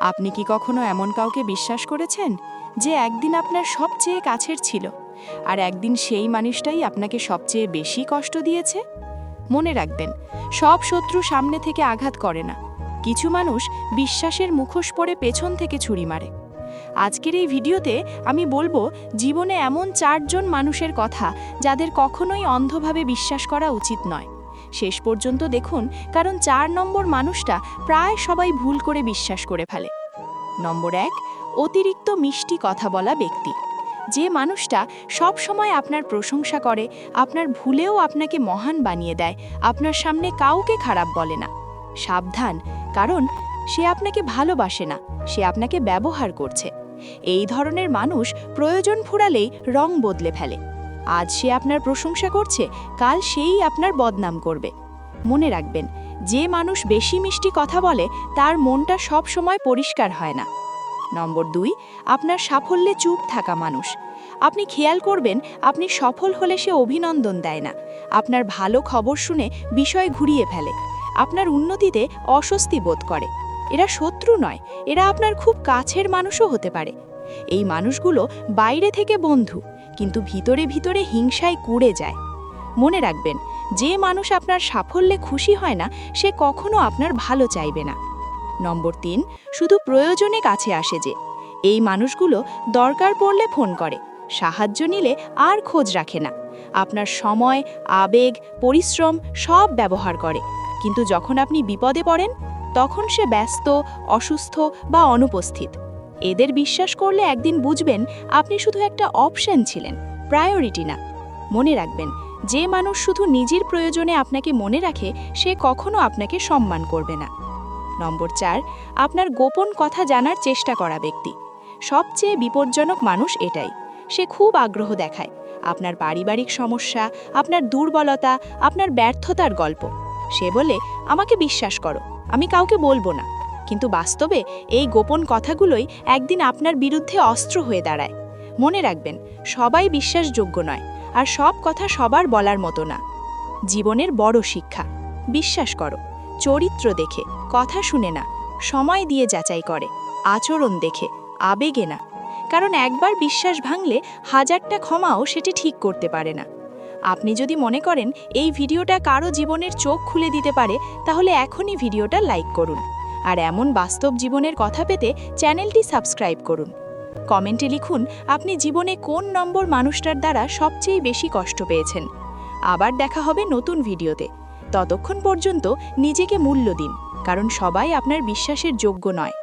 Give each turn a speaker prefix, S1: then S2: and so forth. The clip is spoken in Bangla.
S1: আপনি কি কখনো এমন কাউকে বিশ্বাস করেছেন যে একদিন আপনার সবচেয়ে কাছের ছিল আর একদিন সেই মানুষটাই আপনাকে সবচেয়ে বেশি কষ্ট দিয়েছে? মনে রাখবেন, সব শত্রু সামনে থেকে আঘাত করে না, কিছু মানুষ বিশ্বাসের মুখোশ পরে পেছন থেকে ছুরি মারে। আজকের এই ভিডিওতে আমি বলবো জীবনে এমন 4 জন মানুষের কথা যাদের কখনোই অন্ধভাবে বিশ্বাস করা উচিত নয়। শেষ পর্যন্ত দেখুন, কারণ 4 নম্বর মানুষটা প্রায় সবাই ভুল করে বিশ্বাস করে ফেলে। নম্বর 1, অতিরিক্ত মিষ্টি কথা বলা ব্যক্তি। যে মানুষটা সব সময় আপনার প্রশংসা করে, আপনার ভুলেও আপনাকে মহান বানিয়ে দেয়, আপনার সামনে কাউকে খারাপ বলে না। সাবধান, কারণ সে আপনাকে ভালোবাসে না, সে আপনাকে ব্যবহার করছে। এই ধরনের মানুষ প্রয়োজন ফুরালেই রং বদলে ফেলে। আজ সে আপনার প্রশংসা করছে, কাল সেই আপনার বদনাম করবে। মনে রাখবেন, যে মানুষ বেশি মিষ্টি কথা বলে তার মনটা সব সময় পরিষ্কার হয় না। নম্বর 2, আপনার সাফল্যে চুপ থাকা মানুষ। আপনি খেয়াল করবেন, আপনি সফল হলে সে অভিনন্দন দেয় না, আপনার ভালো খবর শুনে বিষয় ঘুরিয়ে ফেলে, আপনার উন্নতিতে অস্বস্তি বোধ করে। এরা শত্রু নয়, এরা আপনার খুব কাছের মানুষও হতে পারে। এই মানুষগুলো বাইরে থেকে বন্ধু, কিন্তু ভিতরে ভিতরে হিংসায় কুড়ে যায়। মনে রাখবেন, যে মানুষ আপনার সাফল্যে খুশি হয় না সে কখনো আপনার ভালো চাইবে না। নম্বর 3, শুধু প্রয়োজনে কাছে আসে যে। এই মানুষগুলো দরকার পড়লে ফোন করে, সাহায্য নিলে আর খোঁজ রাখে না। আপনার সময়, আবেগ, পরিশ্রম সব ব্যবহার করে, কিন্তু যখন আপনি বিপদে পড়েন তখন সে ব্যস্ত, অসুস্থ বা অনুপস্থিত। এদের বিশ্বাস করলে একদিন বুঝবেন আপনি শুধু একটা অপশন ছিলেন, প্রায়োরিটি না। মনে রাখবেন, যে মানুষ শুধু নিজের প্রয়োজনে আপনাকে মনে রাখে সে কখনো আপনাকে সম্মান করবে না। নম্বর 4, আপনার গোপন কথা জানার চেষ্টা করা ব্যক্তি। সবচেয়ে বিপজ্জনক মানুষ এটাই। সে খুব আগ্রহ দেখায় আপনার পারিবারিক সমস্যা, আপনার দুর্বলতা, আপনার ব্যর্থতার গল্প। সে বলে, আমাকে বিশ্বাস করো, আমি কাউকে বলবো না। কিন্তু বাস্তবে এই গোপন কথাগুলোই একদিন আপনার বিরুদ্ধে অস্ত্র হয়ে দাঁড়ায়। মনে রাখবেন, সবাই বিশ্বাসযোগ্য নয়, আর সব কথা সবার বলার মতো না। জীবনের বড় শিক্ষা: বিশ্বাস করো, চরিত্র দেখে, কথা শুনে না, সময় দিয়ে যাচাই করে, আচরণ দেখে, আবেগে না। কারণ একবার বিশ্বাস ভাঙলে 1000টা ক্ষমাও সেটি ঠিক করতে পারে না। আপনি যদি মনে করেন এই ভিডিওটা কারো জীবনের চোখ খুলে দিতে পারে, তাহলে এখনই ভিডিওটা লাইক করুন। আর এমন বাস্তব জীবনের কথা পেতে চ্যানেলটি সাবস্ক্রাইব করুন। কমেন্টে লিখুন আপনি জীবনে কোন নম্বর মানুষটার দ্বারা সবচেয়ে বেশি কষ্ট পেয়েছেন। আবার দেখা হবে নতুন ভিডিওতে। ততক্ষণ পর্যন্ত নিজেকে মূল্য দিন, কারণ সবাই আপনার বিশ্বাসের যোগ্য নয়।